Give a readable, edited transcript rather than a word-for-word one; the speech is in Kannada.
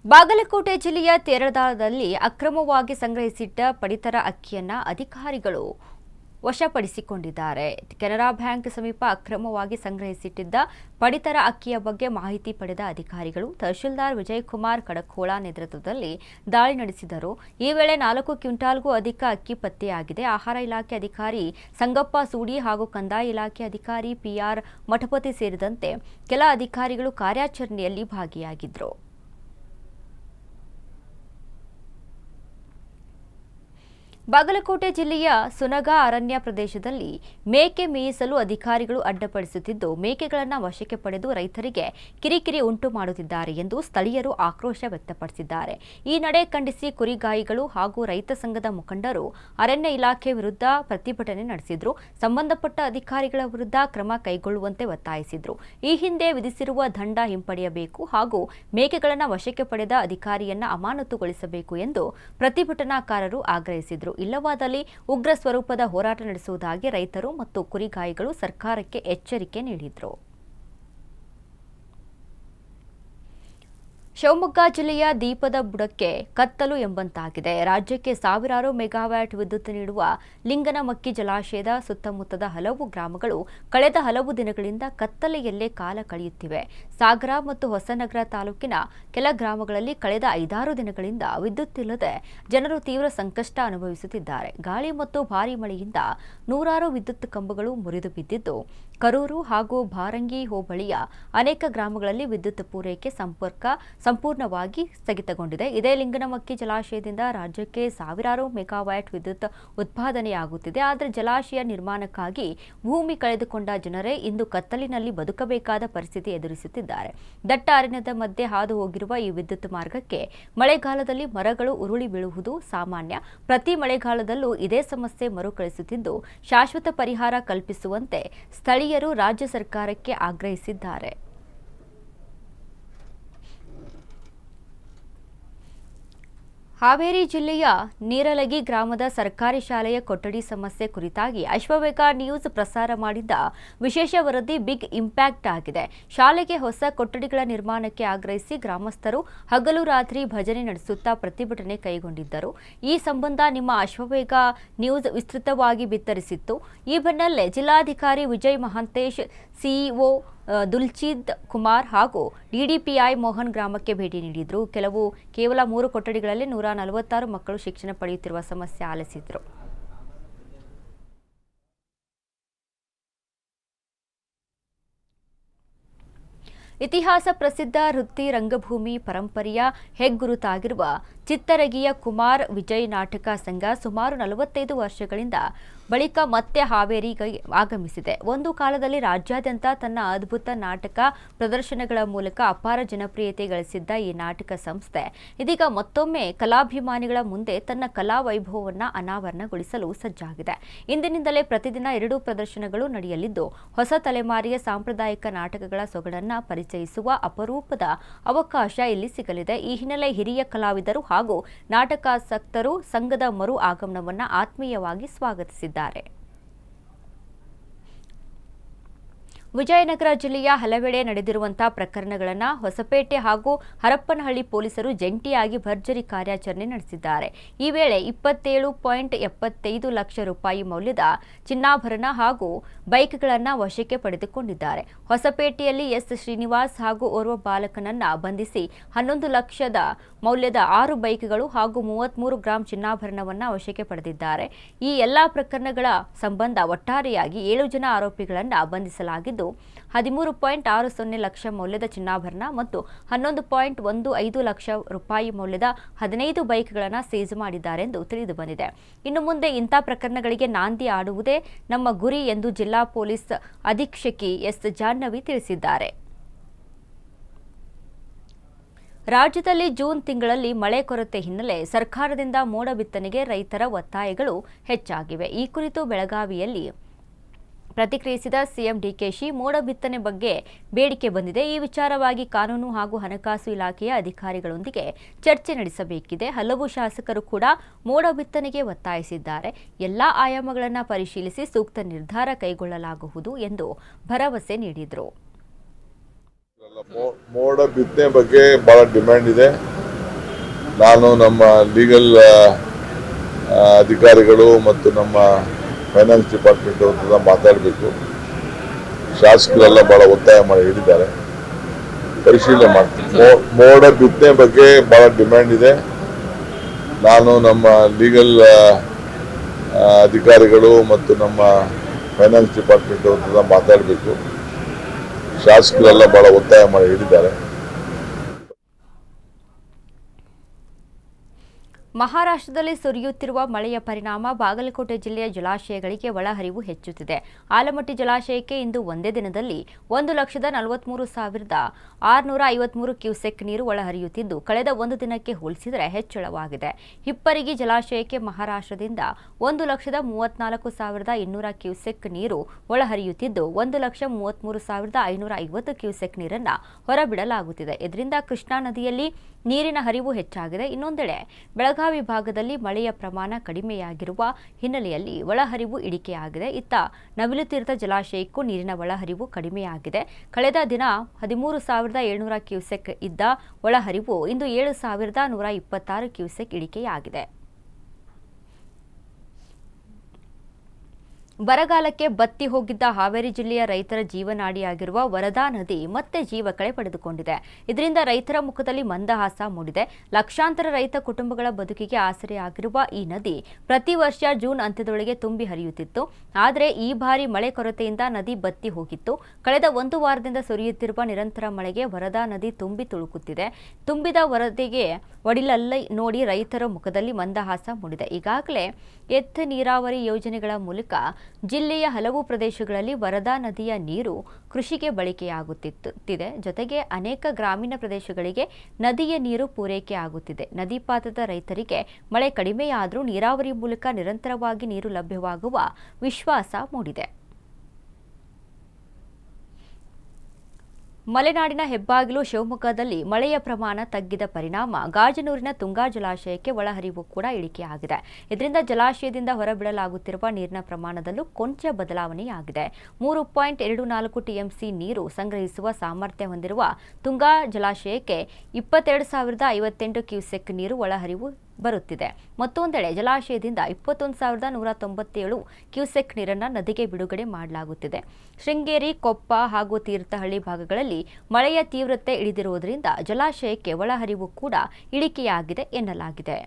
ಬಾಗಲಕೋಟೆ ಜಿಲ್ಲೆಯ ತೇರದಾಳದಲ್ಲಿ ಅಕ್ರಮವಾಗಿ ಸಂಗ್ರಹಿಸಿಟ್ಟ ಪಡಿತರ ಅಕ್ಕಿಯನ್ನು ಅಧಿಕಾರಿಗಳು ವಶಪಡಿಸಿಕೊಂಡಿದ್ದಾರೆ. ಕೆನರಾ ಬ್ಯಾಂಕ್ ಸಮೀಪ ಅಕ್ರಮವಾಗಿ ಸಂಗ್ರಹಿಸಿಟ್ಟಿದ್ದ ಪಡಿತರ ಅಕ್ಕಿಯ ಬಗ್ಗೆ ಮಾಹಿತಿ ಪಡೆದ ಅಧಿಕಾರಿಗಳು ತಹಶೀಲ್ದಾರ್ ವಿಜಯಕುಮಾರ್ ಕಡಕೋಳ ನೇತೃತ್ವದಲ್ಲಿ ದಾಳಿ ನಡೆಸಿದರು. ಈ ವೇಳೆ 4 ಕ್ವಿಂಟಾಲ್ಗೂ ಅಧಿಕ ಅಕ್ಕಿ ಪತ್ತೆಯಾಗಿದೆ. ಆಹಾರ ಇಲಾಖೆ ಅಧಿಕಾರಿ ಸಂಗಪ್ಪ ಸೂಡಿ ಹಾಗೂ ಕಂದಾಯ ಇಲಾಖೆ ಅಧಿಕಾರಿ ಪಿಆರ್ ಮಠಪತಿ ಸೇರಿದಂತೆ ಕೆಲ ಅಧಿಕಾರಿಗಳು ಕಾರ್ಯಾಚರಣೆಯಲ್ಲಿ ಭಾಗಿಯಾಗಿದ್ದರು. ಬಾಗಲಕೋಟೆ ಜಿಲ್ಲೆಯ ಸುನಗಾ ಅರಣ್ಯ ಪ್ರದೇಶದಲ್ಲಿ ಮೇಕೆ ಮೇಯಿಸಲು ಅಧಿಕಾರಿಗಳು ಅಡ್ಡಪಡಿಸುತ್ತಿದ್ದು, ಮೇಕೆಗಳನ್ನು ವಶಕ್ಕೆ ಪಡೆದು ರೈತರಿಗೆ ಕಿರಿಕಿರಿ ಉಂಟು ಮಾಡುತ್ತಿದ್ದಾರೆ ಎಂದು ಸ್ಥಳೀಯರು ಆಕ್ರೋಶ ವ್ಯಕ್ತಪಡಿಸಿದ್ದಾರೆ. ಈ ನಡೆ ಖಂಡಿಸಿ ಕುರಿಗಾಯಿಗಳು ಹಾಗೂ ರೈತ ಸಂಘದ ಮುಖಂಡರು ಅರಣ್ಯ ಇಲಾಖೆ ವಿರುದ್ಧ ಪ್ರತಿಭಟನೆ ನಡೆಸಿದ್ರು. ಸಂಬಂಧಪಟ್ಟ ಅಧಿಕಾರಿಗಳ ವಿರುದ್ಧ ಕ್ರಮ ಕೈಗೊಳ್ಳುವಂತೆ ಒತ್ತಾಯಿಸಿದ್ರು. ಈ ಹಿಂದೆ ವಿಧಿಸಿರುವ ದಂಡ ಹಿಂಪಡೆಯಬೇಕು ಹಾಗೂ ಮೇಕೆಗಳನ್ನು ವಶಕ್ಕೆ ಪಡೆದ ಅಧಿಕಾರಿಯನ್ನ ಅಮಾನತುಗೊಳಿಸಬೇಕು ಎಂದು ಪ್ರತಿಭಟನಾಕಾರರು ಆಗ್ರಹಿಸಿದರು. ಇಲ್ಲವಾದಲ್ಲಿ ಉಗ್ರ ಸ್ವರೂಪದ ಹೋರಾಟ ನಡೆಸುವುದಾಗಿ ರೈತರು ಮತ್ತು ಕುರಿಗಾಯಿಗಳು ಸರ್ಕಾರಕ್ಕೆ ಎಚ್ಚರಿಕೆ ನೀಡಿದರು. ಶಿವಮೊಗ್ಗ ಜಿಲ್ಲೆಯ ದೀಪದ ಬುಡಕ್ಕೆ ಕತ್ತಲು ಎಂಬಂತಾಗಿದೆ. ರಾಜ್ಯಕ್ಕೆ ಸಾವಿರಾರು ಮೆಗಾವ್ಯಾಟ್ ವಿದ್ಯುತ್ ನೀಡುವ ಲಿಂಗನಮಕ್ಕಿ ಜಲಾಶಯದ ಸುತ್ತಮುತ್ತದ ಹಲವು ಗ್ರಾಮಗಳು ಕಳೆದ ಹಲವು ದಿನಗಳಿಂದ ಕತ್ತಲೆಯಲ್ಲೇ ಕಾಲ ಕಳೆಯುತ್ತಿವೆ. ಸಾಗರ ಮತ್ತು ಹೊಸನಗರ ತಾಲೂಕಿನ ಕೆಲ ಗ್ರಾಮಗಳಲ್ಲಿ ಕಳೆದ 5-6 ದಿನಗಳಿಂದ ವಿದ್ಯುತ್ ಇಲ್ಲದೆ ಜನರು ತೀವ್ರ ಸಂಕಷ್ಟ ಅನುಭವಿಸುತ್ತಿದ್ದಾರೆ. ಗಾಳಿ ಮತ್ತು ಭಾರೀ ಮಳೆಯಿಂದ ನೂರಾರು ವಿದ್ಯುತ್ ಕಂಬಗಳು ಮುರಿದು ಬಿದ್ದಿದ್ದು, ಕರೂರು ಹಾಗೂ ಭಾರಂಗಿ ಹೋಬಳಿಯ ಅನೇಕ ಗ್ರಾಮಗಳಲ್ಲಿ ವಿದ್ಯುತ್ ಪೂರೈಕೆ ಸಂಪೂರ್ಣವಾಗಿ ಸ್ಥಗಿತಗೊಂಡಿದೆ. ಇದೇ ಲಿಂಗನಮಕ್ಕಿ ಜಲಾಶಯದಿಂದ ರಾಜ್ಯಕ್ಕೆ ಸಾವಿರಾರು ಮೆಗಾವ್ಯಾಟ್ ವಿದ್ಯುತ್ ಉತ್ಪಾದನೆಯಾಗುತ್ತಿದೆ. ಆದರೆ ಜಲಾಶಯ ನಿರ್ಮಾಣಕ್ಕಾಗಿ ಭೂಮಿ ಕಳೆದುಕೊಂಡ ಜನರೇ ಇಂದು ಕತ್ತಲಿನಲ್ಲಿ ಬದುಕಬೇಕಾದ ಪರಿಸ್ಥಿತಿ ಎದುರಿಸುತ್ತಿದ್ದಾರೆ. ದಟ್ಟ ಅರಣ್ಯದ ಮಧ್ಯೆ ಹಾದು ಹೋಗಿರುವ ಈ ವಿದ್ಯುತ್ ಮಾರ್ಗಕ್ಕೆ ಮಳೆಗಾಲದಲ್ಲಿ ಮರಗಳು ಉರುಳಿ ಬೀಳುವುದು ಸಾಮಾನ್ಯ. ಪ್ರತಿ ಮಳೆಗಾಲದಲ್ಲೂ ಇದೇ ಸಮಸ್ಯೆ ಮರುಕಳಿಸುತ್ತಿದ್ದು, ಶಾಶ್ವತ ಪರಿಹಾರ ಕಲ್ಪಿಸುವಂತೆ ಸ್ಥಳೀಯರು ರಾಜ್ಯ ಸರ್ಕಾರಕ್ಕೆ ಆಗ್ರಹಿಸಿದ್ದಾರೆ. ಹಾವೇರಿ ಜಿಲ್ಲೆಯ ನೀರಲಗಿ ಗ್ರಾಮದ ಸರ್ಕಾರಿ ಶಾಲೆಯ ಕೊಠಡಿ ಸಮಸ್ಯೆ ಕುರಿತಾಗಿ ಅಶ್ವವೇಗ ನ್ಯೂಸ್ ಪ್ರಸಾರ ಮಾಡಿದ್ದ ವಿಶೇಷ ವರದಿ ಬಿಗ್ ಇಂಪ್ಯಾಕ್ಟ್ ಆಗಿದೆ. ಶಾಲೆಗೆ ಹೊಸ ಕೊಠಡಿಗಳ ನಿರ್ಮಾಣಕ್ಕೆ ಆಗ್ರಹಿಸಿ ಗ್ರಾಮಸ್ಥರು ಹಗಲು ರಾತ್ರಿ ಭಜನೆ ನಡೆಸುತ್ತಾ ಪ್ರತಿಭಟನೆ ಕೈಗೊಂಡಿದ್ದರು. ಈ ಸಂಬಂಧ ನಿಮ್ಮ ಅಶ್ವವೇಗ ನ್ಯೂಸ್ ವಿಸ್ತೃತವಾಗಿ ಬಿತ್ತರಿಸಿತ್ತು. ಈ ಬೆನ್ನಲ್ಲೇ ಜಿಲ್ಲಾಧಿಕಾರಿ ವಿಜಯ್ ಮಹಾಂತೇಶ್, ಸಿಇಒ ದುಲ್ಚಿದ್ ಕುಮಾರ್ ಹಾಗೂ ಡಿಡಿಪಿಐ ಮೋಹನ್ ಗ್ರಾಮಕ್ಕೆ ಭೇಟಿ ನೀಡಿದ್ರು. ಕೇವಲ 3 ಕೊಠಡಿಗಳಲ್ಲಿ 146 ಮಕ್ಕಳು ಶಿಕ್ಷಣ ಪಡೆಯುತ್ತಿರುವ ಸಮಸ್ಯೆ ಆಲಿಸಿದ್ರು. ಇತಿಹಾಸ ಪ್ರಸಿದ್ಧ ವೃತ್ತಿ ರಂಗಭೂಮಿ ಪರಂಪರೆಯ ಹೆಗ್ಗುರುತಾಗಿರುವ ಚಿತ್ತರಗಿಯ ಕುಮಾರ್ ವಿಜಯ್ ನಾಟಕ ಸಂಘ ಸುಮಾರು 45 ವರ್ಷಗಳಿಂದ ಬಳಿಕ ಮತ್ತೆ ಹಾವೇರಿಗೆ ಆಗಮಿಸಿದೆ. ಒಂದು ಕಾಲದಲ್ಲಿ ರಾಜ್ಯಾದ್ಯಂತ ತನ್ನ ಅದ್ಭುತ ನಾಟಕ ಪ್ರದರ್ಶನಗಳ ಮೂಲಕ ಅಪಾರ ಜನಪ್ರಿಯತೆ ಗಳಿಸಿದ್ದ ಈ ನಾಟಕ ಸಂಸ್ಥೆ ಇದೀಗ ಮತ್ತೊಮ್ಮೆ ಕಲಾಭಿಮಾನಿಗಳ ಮುಂದೆ ತನ್ನ ಕಲಾ ವೈಭವವನ್ನು ಅನಾವರಣಗೊಳಿಸಲು ಸಜ್ಜಾಗಿದೆ. ಇಂದಿನಿಂದಲೇ ಪ್ರತಿದಿನ 2 ಪ್ರದರ್ಶನಗಳು ನಡೆಯಲಿದ್ದು, ಹೊಸ ತಲೆಮಾರಿಯ ಸಾಂಪ್ರದಾಯಿಕ ನಾಟಕಗಳ ಸೊಗಡನ್ನು ಪರಿಚಯಿಸುವ ಅಪರೂಪದ ಅವಕಾಶ ಇಲ್ಲಿ ಸಿಗಲಿದೆ. ಈ ಹಿನ್ನೆಲೆ ಹಿರಿಯ ಕಲಾವಿದರು ಹಾಗೂ ನಾಟಕಾಸಕ್ತರು ಸಂಘದ ಮರು ಆಗಮನವನ್ನು ಆತ್ಮೀಯವಾಗಿ ಸ್ವಾಗತಿಸಿದ್ದಾರೆ. ವಿಜಯನಗರ ಜಿಲ್ಲೆಯ ಹಲವೆಡೆ ನಡೆದಿರುವಂತಹ ಪ್ರಕರಣಗಳನ್ನು ಹೊಸಪೇಟೆ ಹಾಗೂ ಹರಪ್ಪನಹಳ್ಳಿ ಪೊಲೀಸರು ಜಂಟಿಯಾಗಿ ಭರ್ಜರಿ ಕಾರ್ಯಾಚರಣೆ ನಡೆಸಿದ್ದಾರೆ. ಈ ವೇಳೆ 27.75 ಲಕ್ಷ ರೂಪಾಯಿ ಮೌಲ್ಯದ ಚಿನ್ನಾಭರಣ ಹಾಗೂ ಬೈಕ್ಗಳನ್ನು ವಶಕ್ಕೆ ಪಡೆದುಕೊಂಡಿದ್ದಾರೆ. ಹೊಸಪೇಟೆಯಲ್ಲಿ ಎಸ್ ಶ್ರೀನಿವಾಸ್ ಹಾಗೂ ಓರ್ವ ಬಾಲಕನನ್ನ ಬಂಧಿಸಿ 11 ಲಕ್ಷದ ಮೌಲ್ಯದ 6 ಬೈಕ್ಗಳು ಹಾಗೂ 33 ಗ್ರಾಂ ಚಿನ್ನಾಭರಣವನ್ನು ವಶಕ್ಕೆ ಪಡೆದಿದ್ದಾರೆ. ಈ ಎಲ್ಲಾ ಪ್ರಕರಣಗಳ ಸಂಬಂಧ ಒಟ್ಟಾರೆಯಾಗಿ 7 ಜನ ಆರೋಪಿಗಳನ್ನು ಬಂಧಿಸಲಾಗಿದ್ದು, 13.60 ಲಕ್ಷ ಮೌಲ್ಯದ ಚಿನ್ನಾಭರಣ ಮತ್ತು 11.15 ಲಕ್ಷ ರೂಪಾಯಿ ಮೌಲ್ಯದ 15 ಬೈಕ್ಗಳನ್ನು ಸೀಜ್ ಮಾಡಿದ್ದಾರೆ ಎಂದು ತಿಳಿದು ಬಂದಿದೆ. ಇನ್ನು ಮುಂದೆ ಇಂಥ ಪ್ರಕರಣಗಳಿಗೆ ನಾಂದಿ ಆಡುವುದೇ ನಮ್ಮ ಗುರಿ ಎಂದು ಜಿಲ್ಲಾ ಪೊಲೀಸ್ ಅಧೀಕ್ಷಕಿ ಎಸ್ ಜಾಹ್ನವಿ ತಿಳಿಸಿದ್ದಾರೆ. ರಾಜ್ಯದಲ್ಲಿ ಜೂನ್ ತಿಂಗಳಲ್ಲಿ ಮಳೆ ಕೊರತೆ ಹಿನ್ನೆಲೆ ಸರ್ಕಾರದಿಂದ ಮೋಡ ಬಿತ್ತನೆಗೆ ರೈತರ ಒತ್ತಾಯಗಳು ಹೆಚ್ಚಾಗಿವೆ. ಈ ಕುರಿತು ಬೆಳಗಾವಿಯಲ್ಲಿ ಪ್ರತಿಕ್ರಿಯಿಸಿದ ಸಿಎಂ ಡಿಕೆಶಿ, ಮೋಡ ಬಿತ್ತನೆ ಬಗ್ಗೆ ಬೇಡಿಕೆ ಬಂದಿದೆ. ಈ ವಿಚಾರವಾಗಿ ಕಾನೂನು ಹಾಗೂ ಹಣಕಾಸು ಇಲಾಖೆಯ ಅಧಿಕಾರಿಗಳೊಂದಿಗೆ ಚರ್ಚೆ ನಡೆಸಬೇಕಿದೆ. ಹಲವು ಶಾಸಕರು ಕೂಡ ಮೋಡ ಬಿತ್ತನೆಗೆ ಒತ್ತಾಯಿಸಿದ್ದಾರೆ. ಎಲ್ಲಾ ಆಯಾಮಗಳನ್ನು ಪರಿಶೀಲಿಸಿ ಸೂಕ್ತ ನಿರ್ಧಾರ ಕೈಗೊಳ್ಳಲಾಗುವುದು ಎಂದು ಭರವಸೆ ನೀಡಿದರು. ಮೋಡ ಬಿತ್ತನೆ ಬಗ್ಗೆ ಬಹಳ ಡಿಮ್ಯಾಂಡ್ ಇದೆ. ನಾನು ನಮ್ಮ ಲೀಗಲ್ ಅಧಿಕಾರಿಗಳು ಮತ್ತು ನಮ್ಮ ಫೈನಾನ್ಸ್ ಡಿಪಾರ್ಟ್ಮೆಂಟ್ ಅವ್ರ ಮಾತಾಡಬೇಕು. ಶಾಸಕರೆಲ್ಲ ಬಹಳ ಒತ್ತಾಯ ಮಾಡಿ ಹೇಳಿದ್ದಾರೆ, ಪರಿಶೀಲನೆ ಮಾಡ್ತೀನಿ. ಮೋಡ ಬಿತ್ತನೆ ಬಗ್ಗೆ ಬಹಳ ಡಿಮ್ಯಾಂಡ್ ಇದೆ. ನಾನು ನಮ್ಮ ಲೀಗಲ್ ಅಧಿಕಾರಿಗಳು ಮತ್ತು ನಮ್ಮ ಫೈನಾನ್ಸ್ ಡಿಪಾರ್ಟ್ಮೆಂಟ್ ಅವ್ರ ಮಾತಾಡಬೇಕು. ಶಾಸಕರೆಲ್ಲ ಬಹಳ ಒತ್ತಾಯ ಮಾಡಿ ಹೇಳಿದ್ದಾರೆ. ಮಹಾರಾಷ್ಟ್ರದಲ್ಲಿ ಸುರಿಯುತ್ತಿರುವ ಮಳೆಯ ಪರಿಣಾಮ ಬಾಗಲಕೋಟೆ ಜಿಲ್ಲೆಯ ಜಲಾಶಯಗಳಿಗೆ ಒಳಹರಿವು ಹೆಚ್ಚುತ್ತಿದೆ. ಆಲಮಟ್ಟಿ ಜಲಾಶಯಕ್ಕೆ ಇಂದು ಒಂದೇ ದಿನದಲ್ಲಿ 1,43,653 ಕ್ಯೂಸೆಕ್ ನೀರು ಒಳಹರಿಯುತ್ತಿದ್ದು, ಕಳೆದ ಒಂದು ದಿನಕ್ಕೆ ಹೋಲಿಸಿದರೆ ಹೆಚ್ಚಳವಾಗಿದೆ. ಹಿಪ್ಪರಗಿ ಜಲಾಶಯಕ್ಕೆ ಮಹಾರಾಷ್ಟ್ರದಿಂದ 1,34,200 ಕ್ಯೂಸೆಕ್ ನೀರು ಒಳಹರಿಯುತ್ತಿದ್ದು, 1,33,550 ಕ್ಯೂಸೆಕ್ ನೀರನ್ನು ಹೊರಬಿಡಲಾಗುತ್ತಿದೆ. ಇದರಿಂದ ಕೃಷ್ಣಾ ನದಿಯಲ್ಲಿ ನೀರಿನ ಹರಿವು ಹೆಚ್ಚಾಗಿದೆ. ಇನ್ನೊಂದೆಡೆ ಬೆಳಗಾವಿ ಭಾಗದಲ್ಲಿ ಮಳೆಯ ಪ್ರಮಾಣ ಕಡಿಮೆಯಾಗಿರುವ ಹಿನ್ನೆಲೆಯಲ್ಲಿ ಒಳಹರಿವು ಇಳಿಕೆಯಾಗಿದೆ. ಇತ್ತ ನವಿಲುತೀರ್ಥ ಜಲಾಶಯಕ್ಕೂ ನೀರಿನ ಒಳಹರಿವು ಕಡಿಮೆಯಾಗಿದೆ. ಕಳೆದ ದಿನ 13,700 ಕ್ಯೂಸೆಕ್ ಇದ್ದ ಒಳಹರಿವು ಇಂದು 7,126 ಕ್ಯೂಸೆಕ್ ಇಳಿಕೆಯಾಗಿದೆ. ಬರಗಾಲಕ್ಕೆ ಬತ್ತಿ ಹೋಗಿದ್ದ ಹಾವೇರಿ ಜಿಲ್ಲೆಯ ರೈತರ ಜೀವನಾಡಿಯಾಗಿರುವ ವರದಾ ನದಿ ಮತ್ತೆ ಜೀವಕಳೆ ಪಡೆದುಕೊಂಡಿದೆ. ಇದರಿಂದ ರೈತರ ಮುಖದಲ್ಲಿ ಮಂದಹಾಸ ಮೂಡಿದೆ. ಲಕ್ಷಾಂತರ ರೈತ ಕುಟುಂಬಗಳ ಬದುಕಿಗೆ ಆಸರೆಯಾಗಿರುವ ಈ ನದಿ ಪ್ರತಿ ವರ್ಷ ಜೂನ್ ಅಂತ್ಯದೊಳಗೆ ತುಂಬಿ ಹರಿಯುತ್ತಿತ್ತು. ಆದರೆ ಈ ಬಾರಿ ಮಳೆ ಕೊರತೆಯಿಂದ ನದಿ ಬತ್ತಿ ಹೋಗಿತ್ತು. ಕಳೆದ ಒಂದು ವಾರದಿಂದ ಸುರಿಯುತ್ತಿರುವ ನಿರಂತರ ಮಳೆಗೆ ವರದಾ ನದಿ ತುಂಬಿ ತುಳುಕುತ್ತಿದೆ. ತುಂಬಿದ ವರದಿಗೆ ಒಡಿಲಲ್ಲಿ ನೋಡಿ ರೈತರ ಮುಖದಲ್ಲಿ ಮಂದಹಾಸ ಮೂಡಿದೆ. ಈಗಾಗಲೇ ಎತ್ತು ನೀರಾವರಿ ಯೋಜನೆಗಳ ಮೂಲಕ ಜಿಲ್ಲೆಯ ಹಲವು ಪ್ರದೇಶಗಳಲ್ಲಿ ವರದಾ ನದಿಯ ನೀರು ಕೃಷಿಗೆ ಬಳಕೆಯಾಗುತ್ತಿದೆ. ಜೊತೆಗೆ ಅನೇಕ ಗ್ರಾಮೀಣ ಪ್ರದೇಶಗಳಿಗೆ ನದಿಯ ನೀರು ಪೂರೈಕೆ ಆಗುತ್ತಿದೆ. ನದಿ ಪಾತ್ರದ ರೈತರಿಗೆ ಮಳೆ ಕಡಿಮೆಯಾದರೂ ನೀರಾವರಿ ಮೂಲಕ ನಿರಂತರವಾಗಿ ನೀರು ಲಭ್ಯವಾಗುವ ವಿಶ್ವಾಸ ಮೂಡಿದೆ. ಮಲೆನಾಡಿನ ಹೆಬ್ಬಾಗಿಲು ಶಿವಮೊಗ್ಗದಲ್ಲಿ ಮಳೆಯ ಪ್ರಮಾಣ ತಗ್ಗಿದ ಪರಿಣಾಮ ಗಾಜನೂರಿನ ತುಂಗಾ ಜಲಾಶಯಕ್ಕೆ ಒಳಹರಿವು ಕೂಡ ಇಳಿಕೆಯಾಗಿದೆ. ಇದರಿಂದ ಜಲಾಶಯದಿಂದ ಹೊರಬಿಡಲಾಗುತ್ತಿರುವ ನೀರಿನ ಪ್ರಮಾಣದಲ್ಲೂ ಕೊಂಚ ಬದಲಾವಣೆಯಾಗಿದೆ. 3.24 ಟಿಎಂಸಿ ನೀರು ಸಂಗ್ರಹಿಸುವ ಸಾಮರ್ಥ್ಯ ಹೊಂದಿರುವ ತುಂಗಾ ಜಲಾಶಯಕ್ಕೆ 22,058 ಕ್ಯೂಸೆಕ್ ನೀರು ಒಳಹರಿವು ಬರುತ್ತಿದೆ. ಮತ್ತೊಂದೆಡೆ ಜಲಾಶಯದಿಂದ 21,197 ಕ್ಯೂಸೆಕ್ ನೀರನ್ನು ನದಿಗೆ ಬಿಡುಗಡೆ ಮಾಡಲಾಗುತ್ತಿದೆ. ಶೃಂಗೇರಿ, ಕೊಪ್ಪ ಹಾಗೂ ತೀರ್ಥಹಳ್ಳಿ ಭಾಗಗಳಲ್ಲಿ ಮಳೆಯ ತೀವ್ರತೆ ಇಳಿದಿರುವುದರಿಂದ ಜಲಾಶಯಕ್ಕೆ ಒಳಹರಿವು ಕೂಡ ಇಳಿಕೆಯಾಗಿದೆ ಎನ್ನಲಾಗಿದೆ.